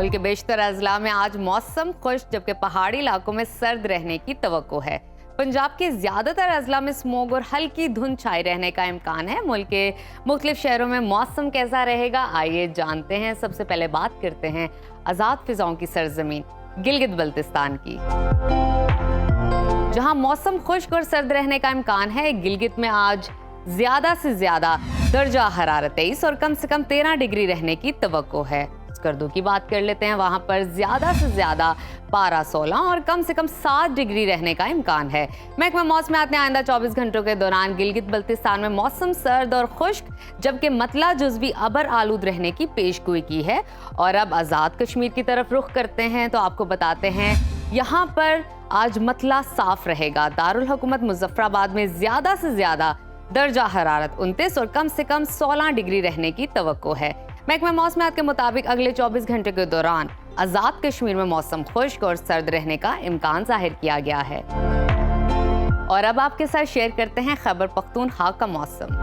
मुल्क के बेशतर अजला में आज मौसम खुश्क जबकि पहाड़ी इलाकों में सर्द रहने की तवक्को है। पंजाब के ज्यादातर अजला में स्मोग और हल्की धुंध छाई रहने का इम्कान है। मुल्क के मुख्तलिफ शहरों में मौसम कैसा रहेगा, आइए जानते हैं। सबसे पहले बात करते हैं आज़ाद फिजाओं की सरजमीन गिलगित बल्तिस्तान की, जहां मौसम खुश्क और सर्द रहने का इम्कान है। गिलगित में आज ज्यादा से ज्यादा दर्जा हरारत 23 और कम से कम 13 डिग्री रहने की तवक्को है। स्कर्दू की बात कर लेते हैं, वहां पर ज्यादा से ज्यादा पारा 16 और कम से कम 7 डिग्री रहने का इम्कान है। महकमा मौसमियात ने आइंदा 24 घंटों के दौरान गिलगित बल्तिस्तान में मौसम सर्द और खुश्क जबकि मतला जुज़वी अबर आलूद रहने की पेशगोई की है। और अब आज़ाद कश्मीर की तरफ रुख करते हैं तो आपको बताते हैं यहाँ पर आज मतला साफ रहेगा। दारुल हुकूमत मुजफ्फराबाद में ज्यादा से ज्यादा दर्जा हरारत 29 और कम से कम 16 डिग्री रहने की तवक्को है। महकमा मौसमियात के मुताबिक अगले 24 घंटे के दौरान आज़ाद कश्मीर में मौसम खुश्क और सर्द रहने का इम्कान जाहिर किया गया है। और अब आपके साथ शेयर करते हैं खैबर पख्तूनख्वा का मौसम,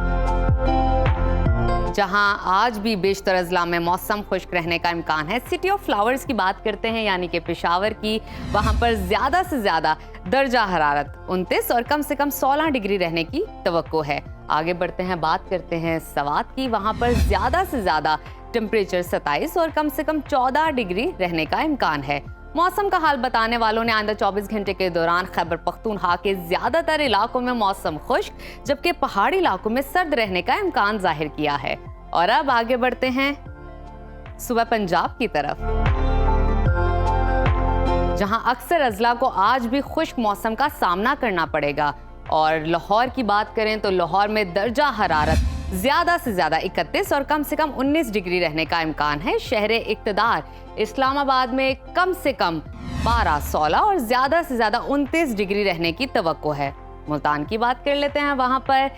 जहां आज भी बेशतर अजला में मौसम खुश्क रहने का इम्कान है। सिटी ऑफ फ्लावर्स की बात करते हैं यानी कि पेशावर की, वहां पर ज्यादा से ज्यादा दर्जा हरारत 29 और कम से कम 16 डिग्री रहने की तवक्को है। आगे बढ़ते हैं, बात करते हैं सवात की, वहां पर ज्यादा से ज्यादा टेम्परेचर 27 और कम से कम 14 डिग्री रहने का इम्कान है। मौसम का हाल बताने वालों ने आइंदा 24 घंटे के दौरान खैबर पख्तूनख्वा के ज्यादातर इलाकों में मौसम खुश्क जबकि पहाड़ी इलाकों में सर्द रहने का इम्कान जाहिर किया है। और अब आगे बढ़ते हैं सुबह पंजाब की तरफ, जहां अक्सर अजला को आज भी खुश्क मौसम का सामना करना पड़ेगा। और लाहौर की बात करें तो लाहौर में दर्जा हरारत ज्यादा से ज्यादा 31 और कम से कम 19 डिग्री रहने का इम्कान है। शहर इक्तदार इस्लामाबाद में कम से कम पारा 16 और ज्यादा से ज्यादा 29 डिग्री रहने की तवक्को है। मुल्तान की बात कर लेते हैं, वहां पर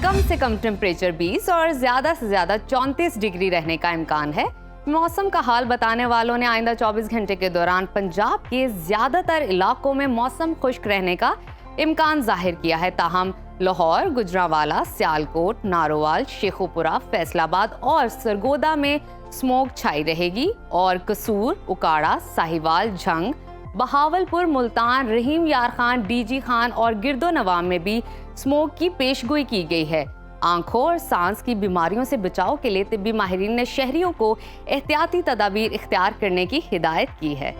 कम से कम टेम्परेचर 20 और ज्यादा से ज्यादा 34 डिग्री रहने का इम्कान है। मौसम का हाल बताने वालों ने आइंदा 24 घंटे के दौरान पंजाब के ज्यादातर इलाकों में मौसम खुश्क रहने का इम्कान जाहिर किया है। ताहम लाहौर, गुजरांवाला, सियालकोट, नारोवाल, शेखुपुरा, फैसलाबाद और सरगोदा में स्मोक छाई रहेगी और कसूर, उकाड़ा, साहिवाल, झंग, बहावलपुर, मुल्तान, रहीम यार खान, डीजी खान और गिरदो नवाम में भी स्मोक की पेशगोई की गई है। आंखों और सांस की बीमारियों से बचाव के लिए तिब्बी माहिरीन ने शहरियों को एहतियाती तदाबीर इख्तियार करने की हिदायत की है।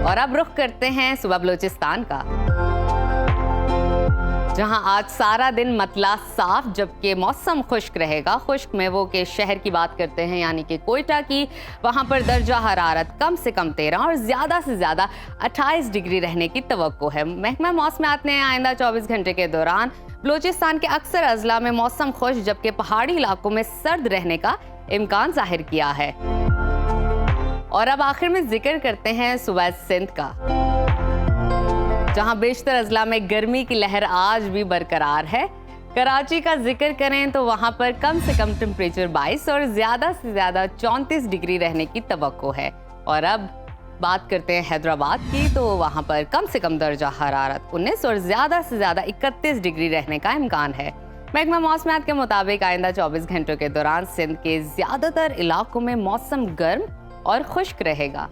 और अब रुख करते हैं सुबह बलोचिस्तान का, जहां आज सारा दिन मतला साफ जबकि मौसम खुश्क रहेगा। खुश्क में वो के शहर की बात करते हैं यानी कि कोयटा की, वहां पर दर्जा हरारत कम से कम 13 और ज्यादा से ज्यादा 28 डिग्री रहने की तवक्को है। महकमा मौसमियात ने आइंदा 24 घंटे के दौरान बलोचिस्तान के अक्सर अजला में मौसम खुश्क जबकि पहाड़ी इलाकों में सर्द रहने का इम्कान जाहिर किया है। और अब आखिर में जिक्र करते हैं सुबह सिंध का, जहां बेशतर अजला में गर्मी की लहर आज भी बरकरार है। कराची का जिक्र करें तो वहां पर कम से कम टेम्परेचर 22 और ज्यादा से ज्यादा 34 डिग्री रहने की तवक्को है। और अब बात करते हैं हैदराबाद की, तो वहां पर कम से कम दर्जा हरारत 19 और ज्यादा से ज्यादा 31 डिग्री रहने का इम्कान है। महकमा मौसमियात के मुताबिक आइंदा 24 घंटों के दौरान सिंध के ज्यादातर इलाकों में मौसम गर्म और खुश्क रहेगा।